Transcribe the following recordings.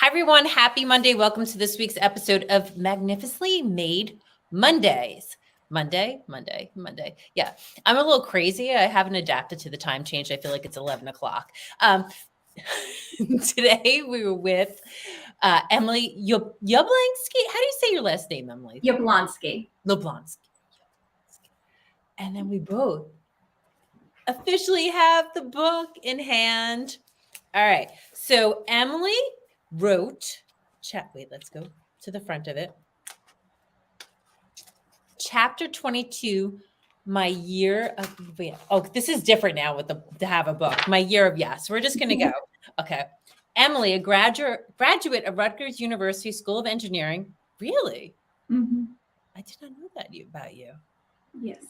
everyone. Happy Monday. Welcome to this week's episode of Magnificently Made Mondays. Monday. Yeah, I'm a little crazy. I haven't adapted to the time change. I feel like it's 11 o'clock. Today we were with Emily Yablonski. How do you say your last name, Emily? Yablonski. And then we both officially have the book in hand. All right. So Emily wrote, wait, let's go to the front of it. Chapter 22, my year of, this is different now with to have a book. My year of yes. We're just going to go. Okay. Emily, a graduate of Rutgers University School of Engineering. Really? Mm-hmm. I did not know that about you. Yes.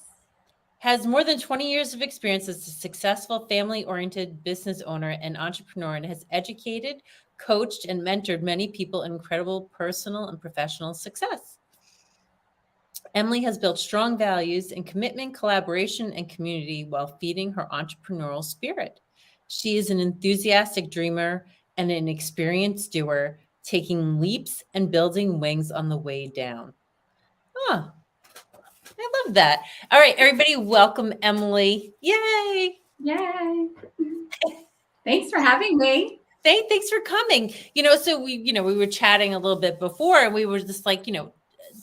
Has more than 20 years of experience as a successful family-oriented business owner and entrepreneur, and has educated, coached, and mentored many people in incredible personal and professional success. Emily has built strong values in commitment, collaboration, and community while feeding her entrepreneurial spirit. She is an enthusiastic dreamer and an experienced doer, taking leaps and building wings on the way down. Huh. I love that. All right, everybody, welcome Emily. Yay. Thanks for having me. Thanks for coming. So we were chatting a little bit before, and we were just like,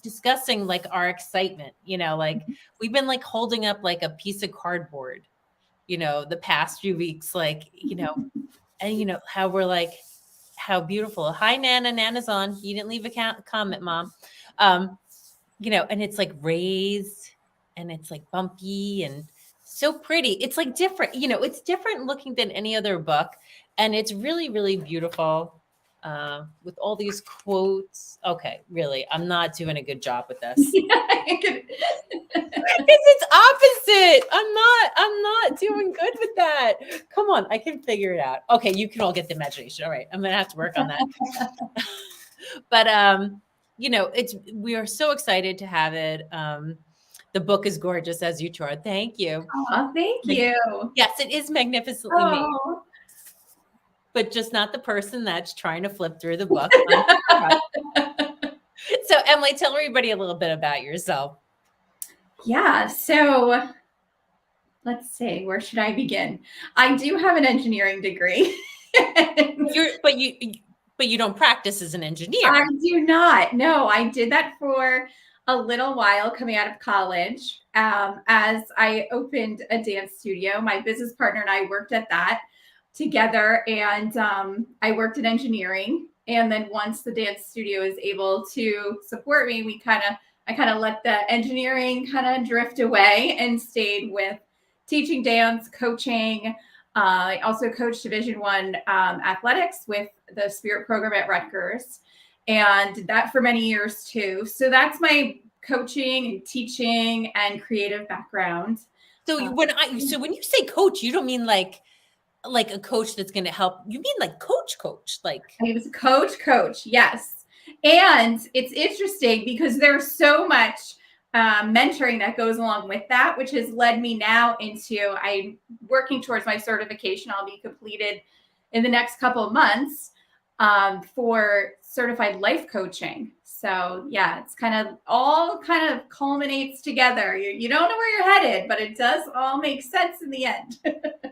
discussing like our excitement, we've been like holding up like a piece of cardboard, the past few weeks, and how we're like, how beautiful. Hi, Nana. Nana's on. You didn't leave a comment, Mom. And it's like raised and it's like bumpy and so pretty. It's like different, it's different looking than any other book. And it's really, really beautiful with all these quotes. Okay, really, I'm not doing a good job with this. Because it's opposite. I'm not doing good with that. Come on, I can figure it out. Okay, you can all get the imagination. All right, I'm going to have to work on that. But, we are so excited to have it. The book is gorgeous, as you are. Thank you. Oh, thank you. Yes, it is magnificently made. But just not the person that's trying to flip through the book. So, Emily, tell everybody a little bit about yourself. Yeah. So let's see, where should I begin? I do have an engineering degree. But you don't practice as an engineer. I do not. No, I did that for a little while coming out of college. As I opened a dance studio, my business partner and I worked at that together, and I worked in engineering. And then once the dance studio is able to support me, I kind of let the engineering kind of drift away and stayed with teaching dance, coaching. I also coached Division I athletics with the Spirit program at Rutgers, and did that for many years too. So that's my coaching and teaching and creative background. So when you say coach, you don't mean like a coach that's going to help. You mean like coach, like I was a coach. Yes. And it's interesting because there's so much mentoring that goes along with that, which has led me now into, I'm working towards my certification. I'll be completed in the next couple of months for certified life coaching. So yeah, it's all culminates together. You don't know where you're headed, but it does all make sense in the end.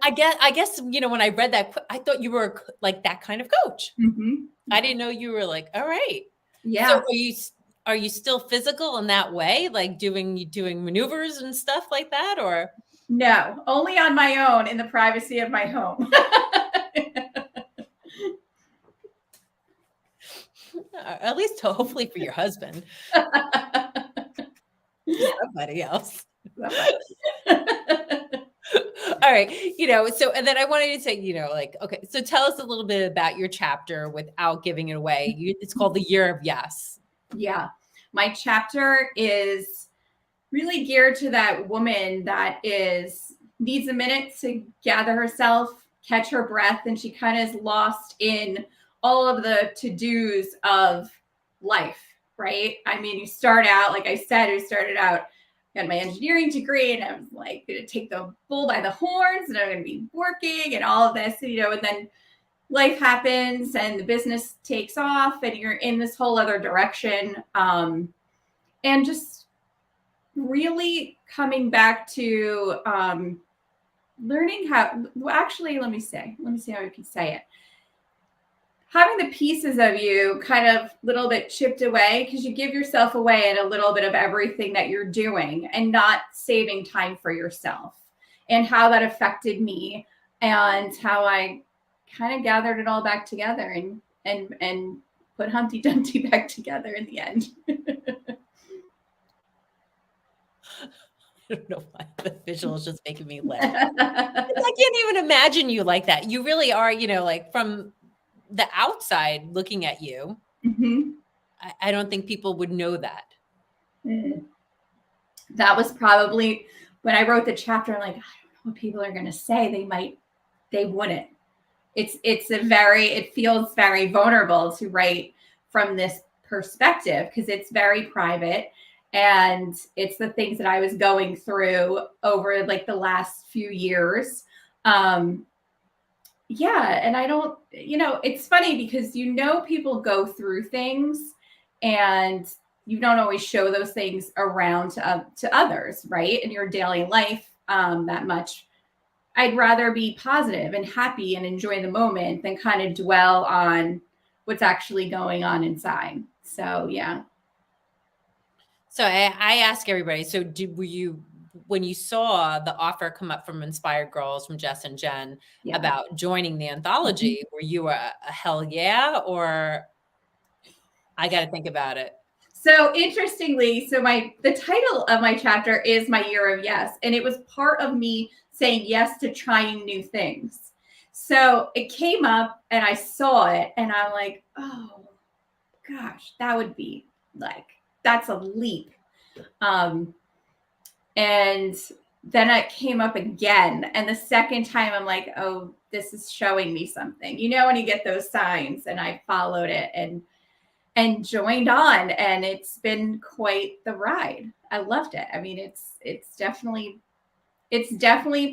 I guess, when I read that, I thought you were like that kind of coach. Mm-hmm. I didn't know you were like, all right. Yeah. So are you still physical in that way? Like doing maneuvers and stuff like that, or? No, only on my own in the privacy of my home. At least hopefully for your husband. Somebody else. All right. So, and then I wanted to say, okay, so tell us a little bit about your chapter without giving it away. It's called The Year of Yes. Yeah. My chapter is really geared to that woman that needs a minute to gather herself, catch her breath, and she kind of is lost in all of the to-dos of life, right? I mean, you start out, like I said, got my engineering degree, and I was like going to take the bull by the horns, and I'm going to be working and all of this, and then life happens and the business takes off and you're in this whole other direction. And just really coming back to learning how, well, actually, let me see how I can say it. Having the pieces of you kind of little bit chipped away, because you give yourself away at a little bit of everything that you're doing and not saving time for yourself, and how that affected me and how I kind of gathered it all back together and put Humpty Dumpty back together in the end. I don't know why the visual is just making me laugh. I can't even imagine you like that. You really are, like from the outside looking at you. Mm-hmm. I don't think people would know that. That was probably when I wrote the chapter. I'm like, I don't know what people are going to say. They wouldn't. It feels very vulnerable to write from this perspective because it's very private. And it's the things that I was going through over like the last few years. Yeah. And I don't, it's funny because, people go through things and you don't always show those things around to others, right? In your daily life that much. I'd rather be positive and happy and enjoy the moment than kind of dwell on what's actually going on inside. So, yeah. So I ask everybody, so when you saw the offer come up from Inspired Girls, from Jess and Jen, about joining the anthology, were you a hell yeah, or I got to think about it? So interestingly, the title of my chapter is My Year of Yes. And it was part of me saying yes to trying new things. So it came up and I saw it and I'm like, oh gosh, that would be like, that's a leap. And then it came up again. And the second time I'm like, oh, this is showing me something, when you get those signs, and I followed it and joined on, and it's been quite the ride. I loved it. I mean, it's definitely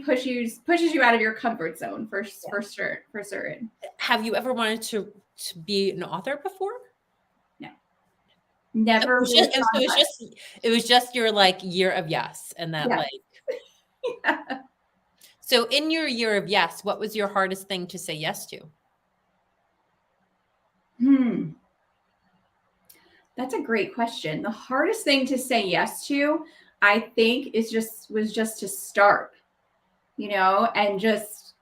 pushes you out of your comfort zone for certain. Have you ever wanted to be an author before? No, never. It was just your like year of yes, and that like. Yeah. So in your year of yes, what was your hardest thing to say yes to? That's a great question. The hardest thing to say yes to, I think, was just to start, and just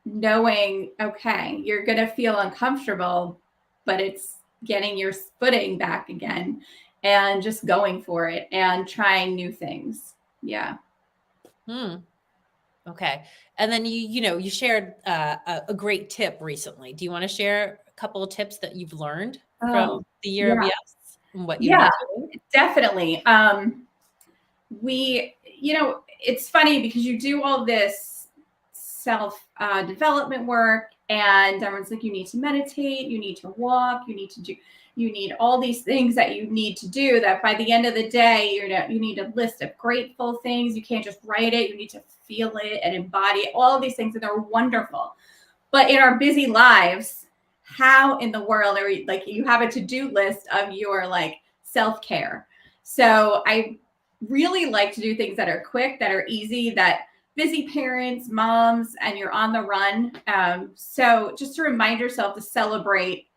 knowing, okay, you're going to feel uncomfortable, but it's getting your footing back again and just going for it and trying new things. Yeah. Okay. And then you shared a great tip recently. Do you want to share a couple of tips that you've learned from the year of yes and what you definitely. It's funny because you do all this self development work and everyone's like, you need to meditate, you need to walk, you need all these things that you need to do, that by the end of the day, you need a list of grateful things. You can't just write it. You need to feel it and embody it, all of these things, and they're wonderful. But in our busy lives, how in the world are you, like, you have a to-do list of your like self-care? So I really like to do things that are quick, that are easy, that busy parents, moms, and you're on the run. So just to remind yourself to celebrate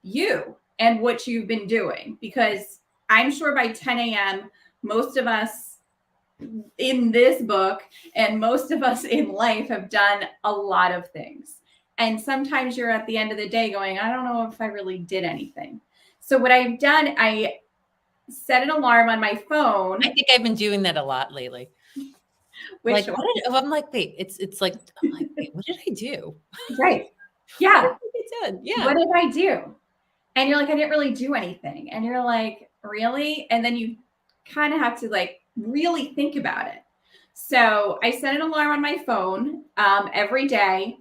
you and what you've been doing, because I'm sure by 10 a.m., most of us in this book and most of us in life have done a lot of things. And sometimes you're at the end of the day going, I don't know if I really did anything. So what I've done, I set an alarm on my phone. I think I've been doing that a lot lately. Like, I'm like, wait, it's like, I'm like, wait, what did I do? Right. Yeah. Yeah. What did I do? And you're like, I didn't really do anything. And you're like, really? And then you kind of have to like really think about it. So I set an alarm on my phone every day.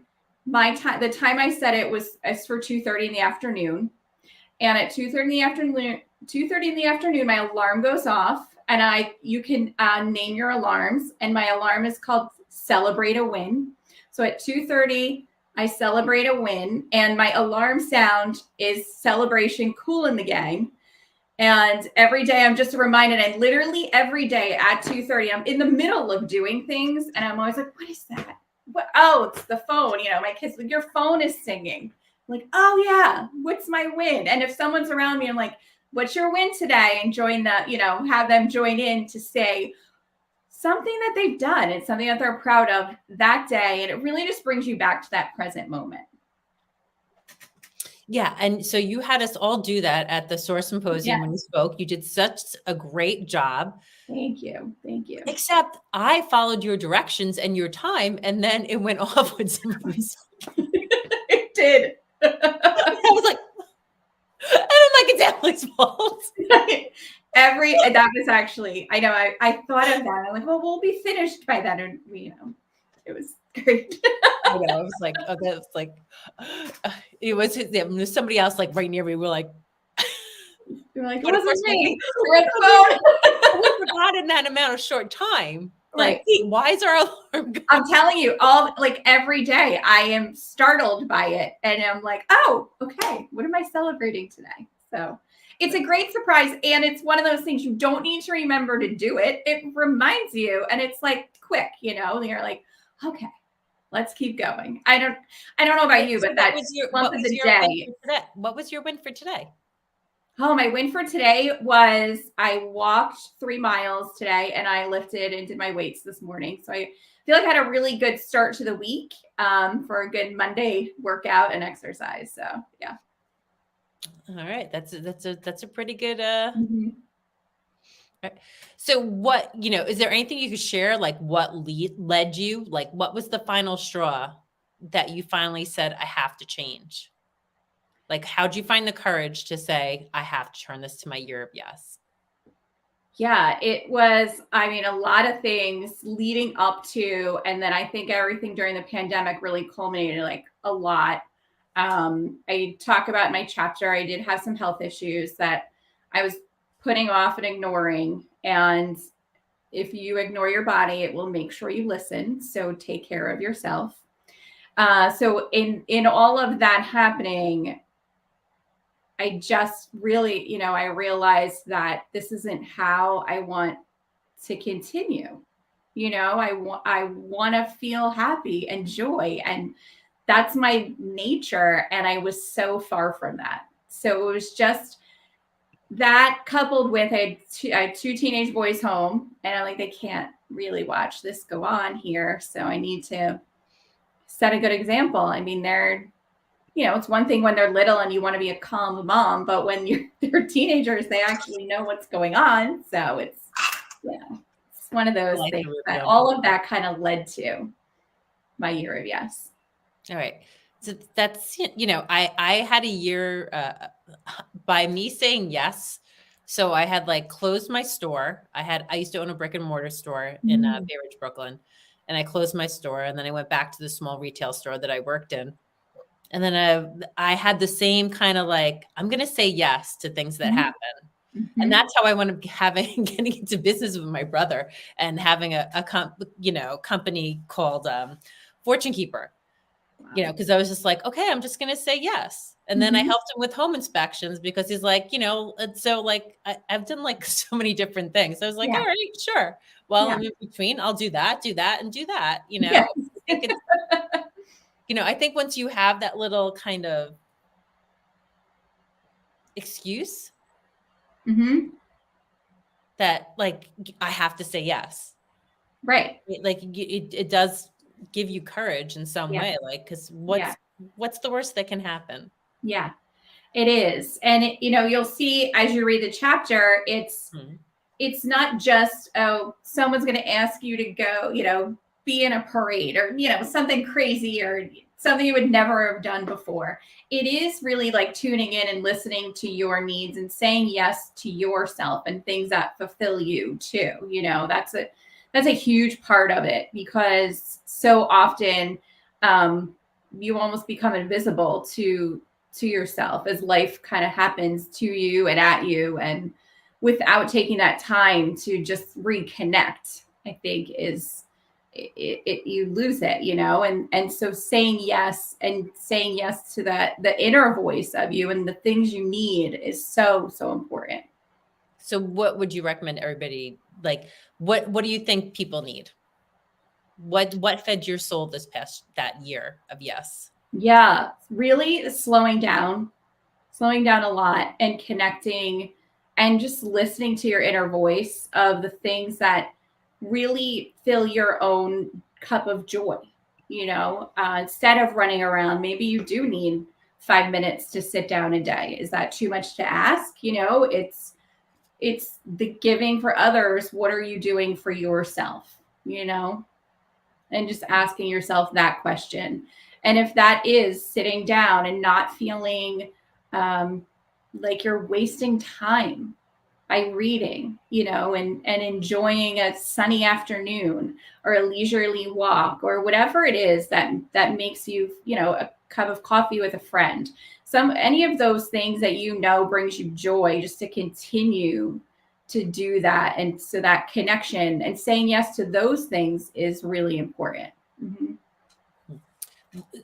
The time I set it was for 2:30 in the afternoon. And at 2:30 in the afternoon, my alarm goes off, and you can name your alarms. And my alarm is called Celebrate a Win. So at 2:30, I celebrate a win, and my alarm sound is celebration, Cool in the Gang. And every day I'm just reminded, and literally every day at 2:30, I'm in the middle of doing things, and I'm always like, what is that? What? Oh, it's the phone. You know, my kids, like, your phone is singing. I'm like, oh yeah, what's my win? And if someone's around me, I'm like, what's your win today? And join the, have them join in to say something that they've done and something that they're proud of that day. And it really just brings you back to that present moment. Yeah. And so you had us all do that at the Source Symposium when you spoke. You did such a great job. Thank you. Thank you. Except I followed your directions and your time, and then it went off when somebody was It did. I was like, and I'm like, it's Emily's fault. That was actually, I know, I thought of that. I'm like, well, we'll be finished by then. And it was great. I know. I was like, oh, that was like, it was somebody else like right near me. We're like, You're like, what it wasn't like, me. We're at the phone. We forgot in that amount of short time. Right. Like, hey, why is our alarm going? I'm telling you, every day I am startled by it. And I'm like, oh, okay, what am I celebrating today? So it's a great surprise. And it's one of those things you don't need to remember to do it. It reminds you, and it's like quick, you're like, okay, let's keep going. I don't know about you, but that's once of the day. What was your win for today? Oh, my win for today was I walked 3 miles today, and I lifted and did my weights this morning. So I feel like I had a really good start to the week for a good Monday workout and exercise. So yeah. All right, that's a pretty good. Right. So what is there anything you could share? Like what led you? Like what was the final straw that you finally said, I have to change? Like, how'd you find the courage to say, I have to turn this to my year of yes? Yeah, it was, a lot of things leading up to, and then I think everything during the pandemic really culminated like a lot. I talk about in my chapter, I did have some health issues that I was putting off and ignoring. And if you ignore your body, it will make sure you listen. So take care of yourself. So in all of that happening, I just really, I realized that this isn't how I want to continue. I want to feel happy and joy, and that's my nature. And I was so far from that. So it was just that coupled with I had 2 teenage boys home, and I'm like, they can't really watch this go on here. So I need to set a good example. They're it's one thing when they're little and you want to be a calm mom, but when they're teenagers, they actually know what's going on. So it's one of those things that all of that kind of led to my year of yes. All right. So that's, I had a year by me saying yes. So I had like closed my store. I used to own a brick and mortar store in Bay Ridge, Brooklyn. And I closed my store, and then I went back to the small retail store that I worked in. And then I had the same kind of like, I'm going to say yes to things that happen. And that's how I wound up getting into business with my brother and having a company called Fortune Keeper, because I was just like, okay, I'm just going to say yes. And then I helped him with home inspections because he's like, so like I've done like so many different things. So I was like, all right, sure. Well, in between, I'll do that, and do that, Yeah. I think once you have that little kind of excuse that like, I have to say yes. Right. It does give you courage in some way. Like, cause what's the worst that can happen? Yeah, it is. And you'll see as you read the chapter, it's not just, oh, someone's going to ask you to go, be in a parade or, something crazy or something you would never have done before. It is really like tuning in and listening to your needs and saying yes to yourself and things that fulfill you too. That's a huge part of it, because so often you almost become invisible to yourself as life kind of happens to you and at you, and without taking that time to just reconnect, I think is you lose it, and so saying yes to that, the inner voice of you and the things you need is so, so important. So what would you recommend everybody, like, what do you think people need? What fed your soul that year of yes? Yeah, really slowing down a lot and connecting and just listening to your inner voice of the things that really fill your own cup of joy. Instead of running around, maybe you do need 5 minutes to sit down a day. Is that too much to ask? It's the giving for others. What are you doing for yourself? And just asking yourself that question. And if that is sitting down and not feeling like you're wasting time by reading, and enjoying a sunny afternoon or a leisurely walk or whatever it is that makes you, a cup of coffee with a friend, any of those things that brings you joy, just to continue to do that. And so that connection and saying yes to those things is really important. Mm-hmm.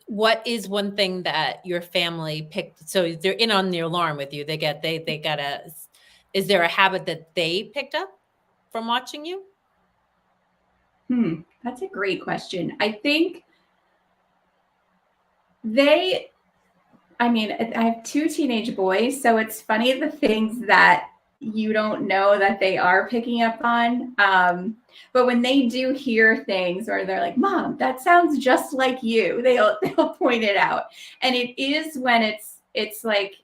What is one thing that your family picked? So they're in on the alarm with you. They gotta, is there a habit that they picked up from watching you? That's a great question. I think I have two teenage boys, so it's funny the things that you don't know that they are picking up on. But when they do hear things, or they're like, "Mom, that sounds just like you," they'll point it out. And it is when it's like,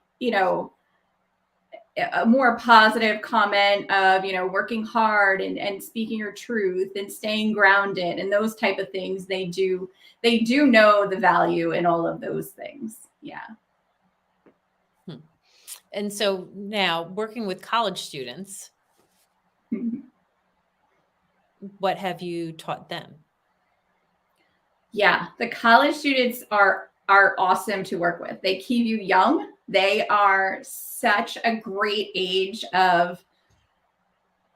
a more positive comment of, working hard and speaking your truth and staying grounded and those type of things. They do know the value in all of those things. Yeah. And so now, working with college students, what have you taught them? Yeah, the college students are awesome to work with. They keep you young. They are such a great age of,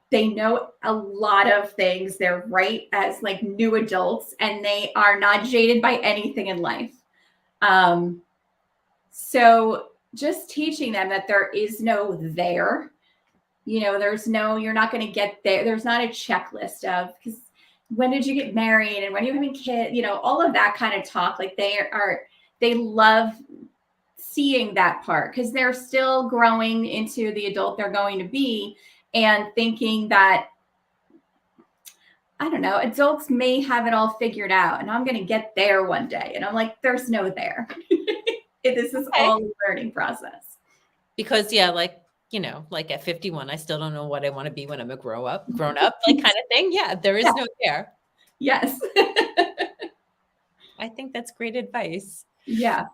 they know a lot of things. They're right as like new adults, and they are not jaded by anything in life. So just teaching them that there is no there, you're not going to get there. There's not a checklist of, because when did you get married and when are you having kids, all of that kind of talk. Like they love seeing that part because they're still growing into the adult they're going to be, and thinking that, I don't know, adults may have it all figured out and I'm going to get there one day. And I'm like, there's no there. This is all a learning process. Because like at 51, I still don't know what I want to be when I'm grown up, like kind of thing. Yeah, there is no there. Yes. I think that's great advice. Yeah.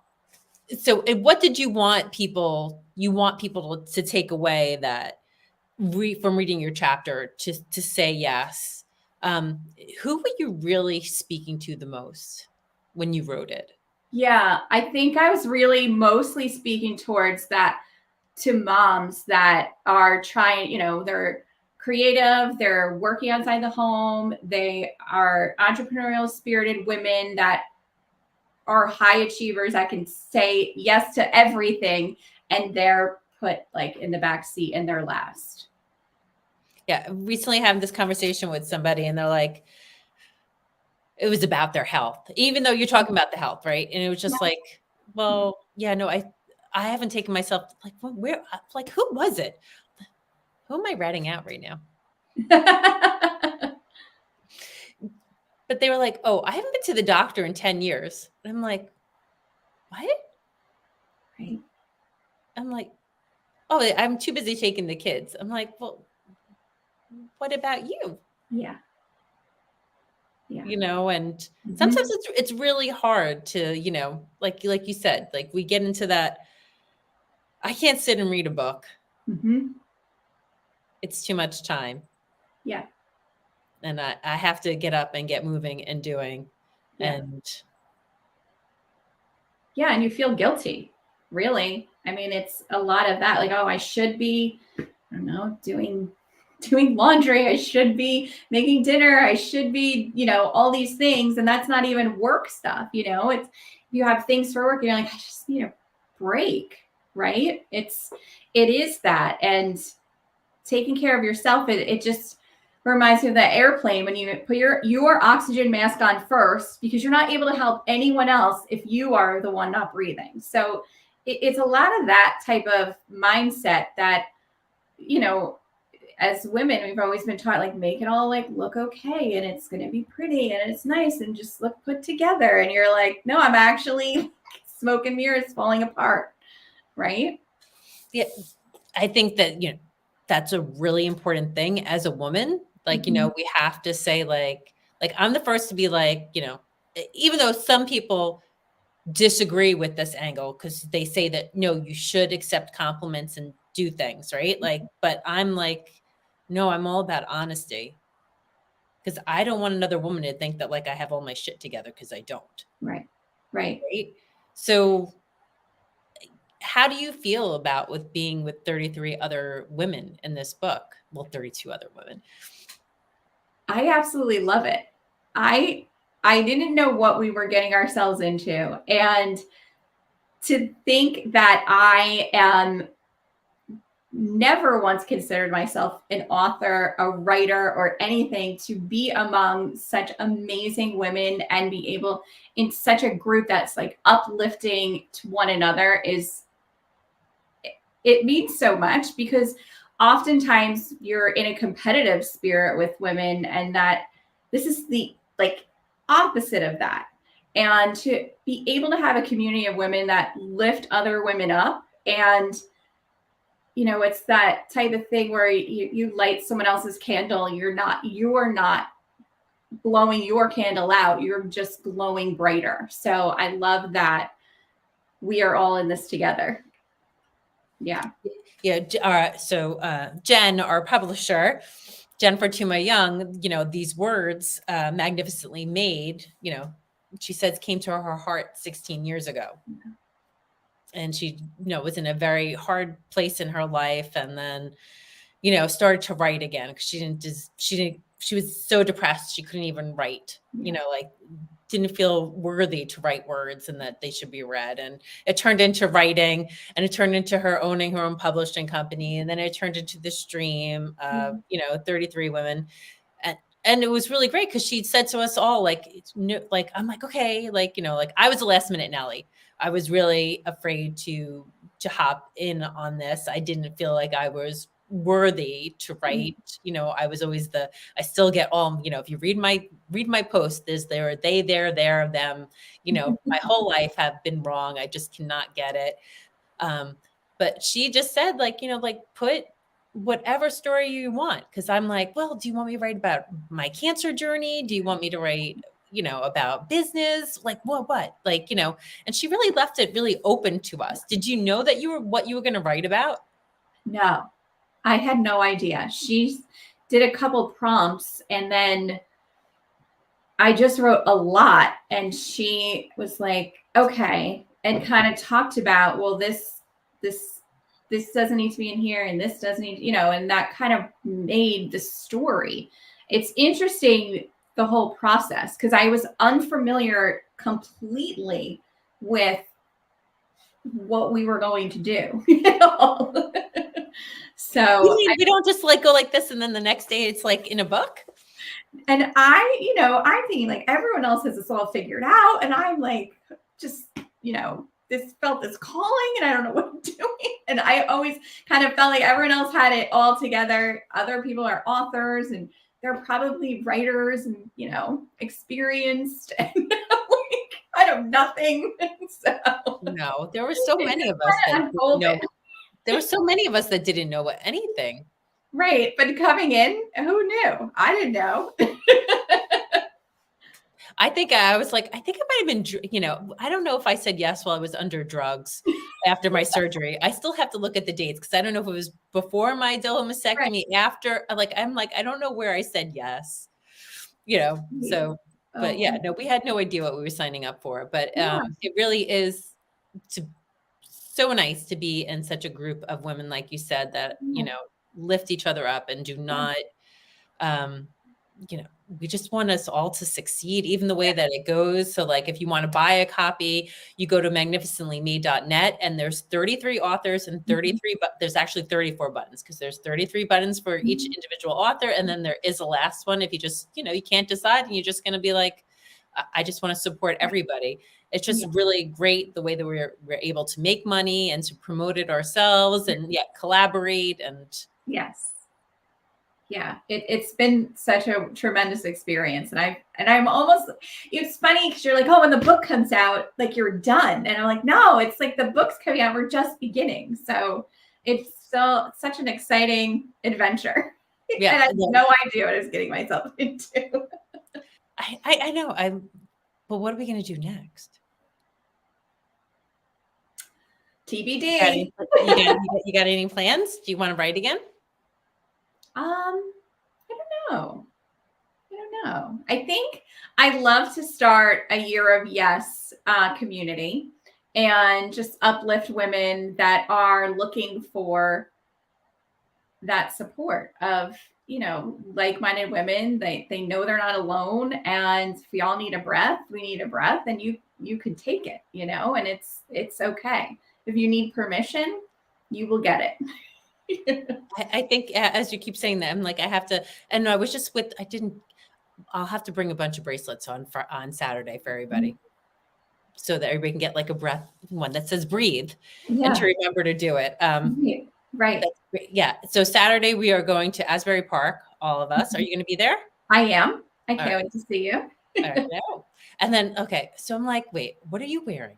So what did you want people to take away that from reading your chapter to say yes? Who were you really speaking to the most when you wrote it? Yeah, I think I was really mostly speaking towards that, to moms that are trying, they're creative, they're working outside the home, they are entrepreneurial spirited women that are high achievers that can say yes to everything, and they're put like in the back seat and they're last. Yeah, recently having this conversation with somebody, and they're like, it was about their health, even though you're talking about the health, right? And it was just like, well, yeah, no, I haven't taken myself, like, where, like, who was it? Who am I ratting out right now? But they were like, oh, I haven't been to the doctor in 10 years. And I'm like, what? Right. I'm like, oh, I'm too busy taking the kids. I'm like, well, what about you? Yeah. Yeah. And sometimes it's really hard to, like you said, like we get into that. I can't sit and read a book. Mm-hmm. It's too much time. Yeah. And I have to get up and get moving and doing. Yeah. And yeah, and you feel guilty, really. I mean, it's a lot of that, like, oh, I should be, I don't know, doing doing laundry. I should be making dinner. I should be, all these things. And that's not even work stuff. It's, you have things for work and you're like, I just need a break, right? It is that. And taking care of yourself, it just reminds me of that airplane when you put your oxygen mask on first, because you're not able to help anyone else if you are the one not breathing. So it's a lot of that type of mindset that, as women, we've always been taught, like, make it all like look okay and it's going to be pretty and it's nice and just look put together. And you're like, no, I'm actually smoke and mirrors falling apart. Right. Yeah. I think that, that's a really important thing as a woman. Like, we have to say like I'm the first to be like, even though some people disagree with this angle because they say that, no, you should accept compliments and do things, right? Like, but I'm like, no, I'm all about honesty, because I don't want another woman to think that like I have all my shit together, because I don't. Right. Right. So how do you feel about being with 33 other women in this book? Well, 32 other women. I absolutely love it. I didn't know what we were getting ourselves into. And to think that I am never once considered myself an author, a writer, or anything, to be among such amazing women and be able in such a group that's like uplifting to one another it means so much, because oftentimes you're in a competitive spirit with women, and that this is the like opposite of that. And to be able to have a community of women that lift other women up, and it's that type of thing where you light someone else's candle. You are not blowing your candle out. You're just glowing brighter. So I love that we are all in this together. Yeah. Yeah. So Jen, our publisher, Jennifer Tuma Young, these words, magnificently made, she says came to her heart 16 years ago. And she, was in a very hard place in her life, and then, started to write again, because she was so depressed she couldn't even write, like didn't feel worthy to write words and that they should be read. And it turned into writing, and it turned into her owning her own publishing company. And then it turned into this dream of, 33 women. And it was really great, because she'd said to us all, like, I'm like, okay, like, like I was a last minute Nelly. I was really afraid to hop in on this. I didn't feel like I was worthy to write. I was always I still get all, if you read my post, there, they, there, them, my whole life have been wrong. I just cannot get it. But she just said, like, like, put whatever story you want. Cause I'm like, well, do you want me to write about my cancer journey? Do you want me to write, about business? Like what, like, and she really left it really open to us. Did you know that what you were going to write about? No, I had no idea. She did a couple prompts, and then I just wrote a lot, and she was like, okay, and kind of talked about, well, this doesn't need to be in here, and this doesn't need, and that kind of made the story. It's interesting, the whole process, because I was unfamiliar completely with what we were going to do. So we don't just like go like this and then the next day it's like in a book. And I'm thinking like everyone else has this all figured out, and I'm like, just, this calling, and I don't know what I'm doing. And I always kind of felt like everyone else had it all together. Other people are authors, and they're probably writers, and experienced, and like, I know nothing. So no, there were so many of us there were so many of us that didn't know anything. Right. But coming in, who knew? I didn't know. I think I was like, I think it might have been, I don't know if I said yes while I was under drugs after my surgery. I still have to look at the dates, because I don't know if it was before my dilomastectomy, after, I'm like, I don't know where I said yes, so, but yeah, no, we had no idea what we were signing up for, but it really is so nice to be in such a group of women, like you said, that, lift each other up and do not, we just want us all to succeed, even the way that it goes. So like, if you want to buy a copy, you go to magnificentlyMade.net, and there's 33 authors and 33, but there's actually 34 buttons, because there's 33 buttons for each individual author. And then there is a last one. If you just, you can't decide and you're just going to be like, I just want to support everybody. It's just really great the way that we're able to make money and to promote it ourselves and yet collaborate. And yes. Yeah, it's been such a tremendous experience. And I'm almost, it's funny because you're like, oh, when the book comes out, like you're done. And I'm like, no, it's like the book's coming out, we're just beginning. So it's still such an exciting adventure. Yeah. And I had no idea what I was getting myself into. I know. But what are we going to do next? TBD. You got any plans? Do you want to write again? I don't know. I think I'd love to start a Year of Yes community and just uplift women that are looking for that support of, like-minded women. They know they're not alone, and if we all need a breath, we need a breath, and you can take it, and it's okay. If you need permission, you will get it. I think as you keep saying that, I'm like, I have to, and I was just I'll have to bring a bunch of bracelets on Saturday for everybody, so that everybody can get like a breath one that says breathe, and to remember to do it. Right. Yeah. So Saturday we are going to Asbury Park, all of us. Are you going to be there? I am. I can't wait to see you. I know. And then, okay. So I'm like, wait, what are you wearing?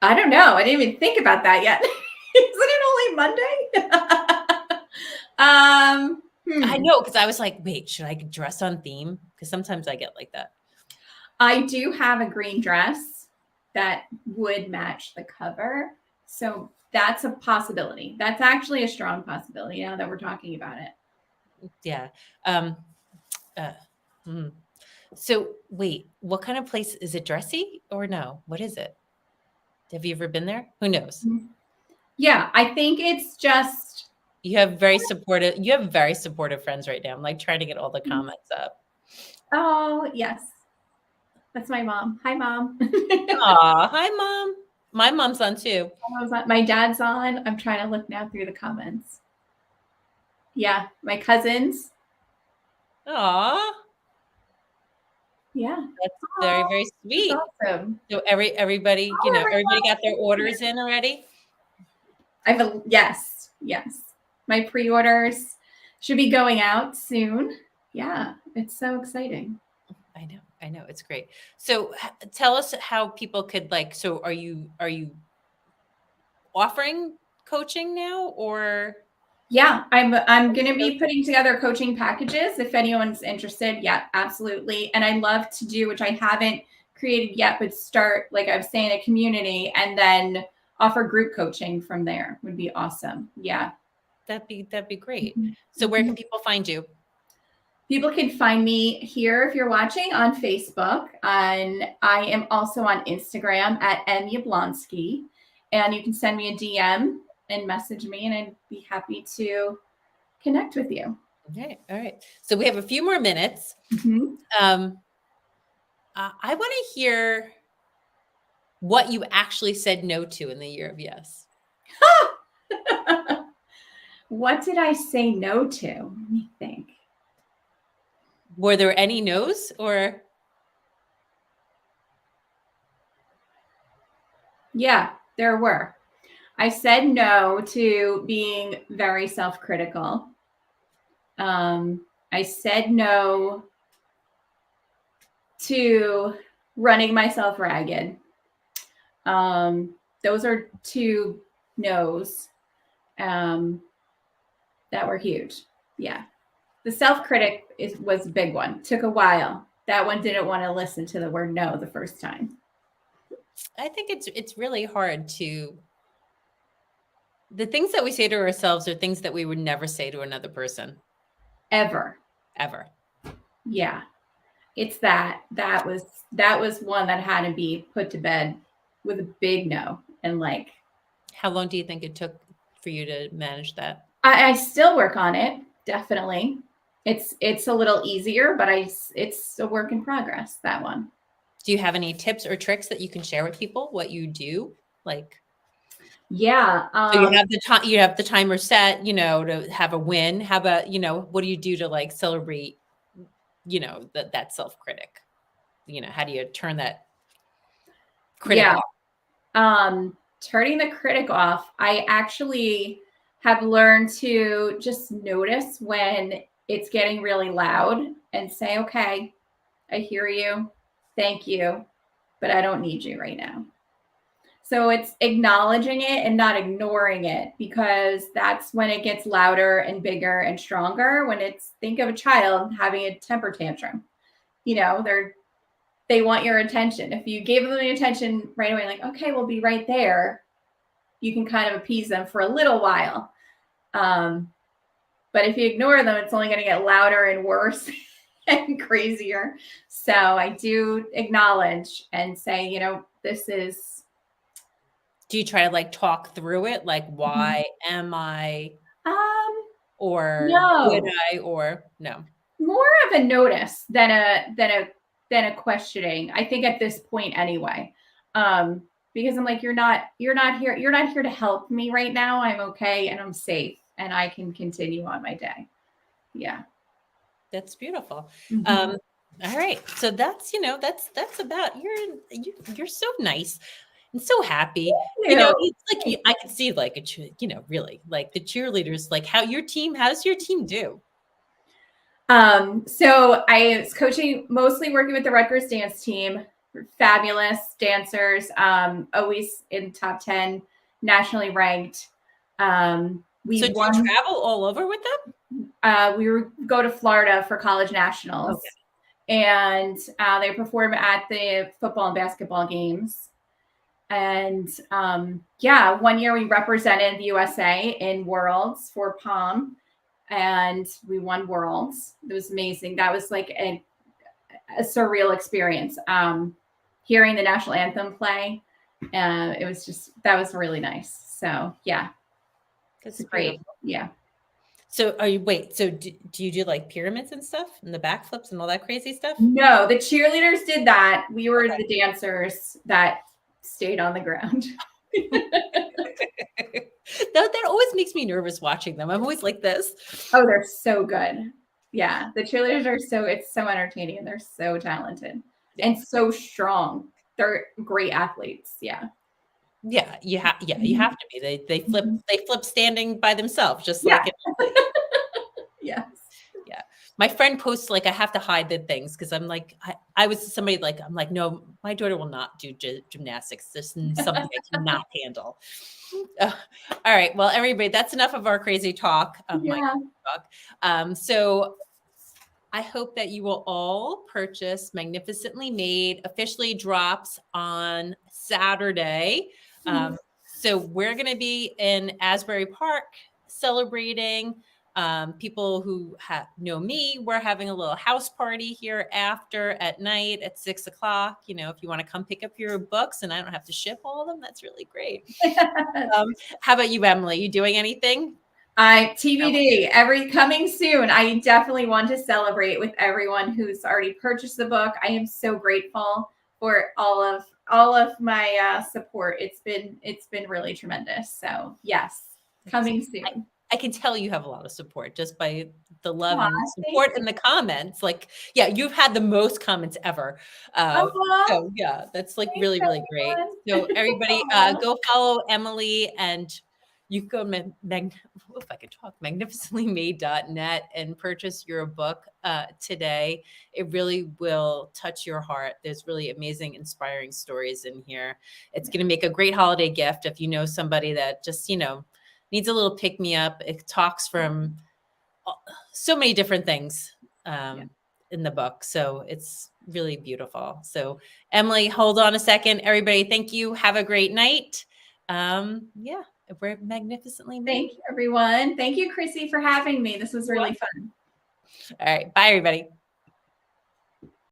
I don't know. I didn't even think about that yet. Isn't it only Monday? I know, because I was like, wait, should I dress on theme? Because sometimes I get like that. I do have a green dress that would match the cover. So that's a possibility. That's actually a strong possibility now that we're talking about it. Yeah. So wait, what kind of place is it? Dressy or no? What is it? Have you ever been there? Who knows? Yeah, I think it's just. You have very supportive friends right now. I'm like trying to get all the comments up. Oh, yes. That's my mom. Hi, Mom. Aw, hi, Mom. My mom's on too. My dad's on. I'm trying to look now through the comments. Yeah, my cousins. Aw. Yeah. That's very, very sweet. That's awesome. So everybody, everybody got their orders in already? Yes. My pre-orders should be going out soon. Yeah, it's so exciting. I know. It's great. So tell us how people could so are you offering coaching now, or? Yeah, I'm going to be putting together coaching packages if anyone's interested. Yeah, absolutely. And I love to do, which I haven't created yet, but start, like I was saying, a community and then offer group coaching from there. Would be awesome. Yeah. That'd be great. So where can people find you? People can find me here if you're watching on Facebook. And I am also on Instagram at Emily Yablonski. And you can send me a DM and message me, and I'd be happy to connect with you. Okay. All right. So we have a few more minutes. I want to hear what you actually said no to in the Year of Yes. What did I say no to? Let me think. Were there any no's, or? Yeah, there were. I said no to being very self-critical. I said no to running myself ragged. Those are two no's that were huge. Yeah. The self-critic was a big one. Took a while. That one didn't want to listen to the word no the first time. I think it's really hard to. The things that we say to ourselves are things that we would never say to another person. Ever. Yeah. It's that was one that had to be put to bed with a big no. And how long do you think it took for you to manage that? I still work on it. Definitely. It's a little easier, but it's a work in progress, that one. Do you have any tips or tricks that you can share with people, what you do? Like, Yeah. so you have the time, you have the timer set, to have a win. How about, what do you do to like celebrate, that self-critic? How do you turn that critic Yeah. off? Turning the critic off, I actually have learned to just notice when it's getting really loud and say, okay, I hear you. Thank you. But I don't need you right now. So it's acknowledging it and not ignoring it, because that's when it gets louder and bigger and stronger. When think of a child having a temper tantrum. They want your attention. If you gave them the attention right away, like, okay, we'll be right there, you can kind of appease them for a little while. But if you ignore them, it's only going to get louder and worse and crazier. So I do acknowledge and say, this is. Do you try to like talk through it? Like, why am I, or would No, I, or no? more of a notice than a questioning. I think at this point anyway, because I'm like, you're not here to help me right now. I'm okay and I'm safe and I can continue on my day. Yeah. That's beautiful. Mm-hmm. All right. So that's, that's about, you're so nice and so happy. It's like, I can see like really like the cheerleaders, like how's your team do? So I was coaching, mostly working with the Rutgers dance team. Fabulous dancers, always in top 10, nationally ranked. We So do won. you travel all over with them? We go to Florida for college nationals, okay. and they perform at the football and basketball games. And 1 year we represented the USA in Worlds for Palm, and we won Worlds. It was amazing. That was like a surreal experience. Hearing the national anthem play, it was that was really nice. So yeah, That's great. beautiful. Yeah. So so do you do like pyramids and stuff and the backflips and all that crazy stuff? No, the cheerleaders did that. We were Okay. the dancers that stayed on the ground. That always makes me nervous watching them. I'm always like this. Oh, they're so good. Yeah, the cheerleaders it's so entertaining, and they're so talented and so strong. They're great athletes. Yeah. Yeah, you have to be. They flip standing by themselves, just Yeah. like Yes. yeah. My friend posts like I have to hide the things because I'm like I was somebody like I'm like no, my daughter will not do gymnastics. This is something I cannot handle. All right, well, everybody, that's enough of our crazy talk. My Yeah. talk. So I hope that you will all purchase Magnificently Made. Officially drops on Saturday. So we're going to be in Asbury Park celebrating. People who know me, we're having a little house party here after at night at 6 o'clock. If you want to come pick up your books and I don't have to ship all of them, that's really great. How about you, Emily? You doing anything? TBD, coming soon. I definitely want to celebrate with everyone who's already purchased the book. I am so grateful for all of my support. It's been really tremendous. So yes, coming soon. I can tell you have a lot of support just by the love Aw, and support in the comments. Like, yeah, you've had the most comments ever. So yeah, that's like Thanks, really, really great. So everybody, go follow Emily and you can go if I could talk, magnificently-made.net and purchase your book today. It really will touch your heart. There's really amazing, inspiring stories in here. It's going to make a great holiday gift if you know somebody that just, needs a little pick me up. It talks from so many different things in the book. So it's really beautiful. So Emily, hold on a second. Everybody, thank you. Have a great night. We're magnificently made. Thank you, everyone. Thank you, Chrissy, for having me. This was really fun. All right. Bye, everybody.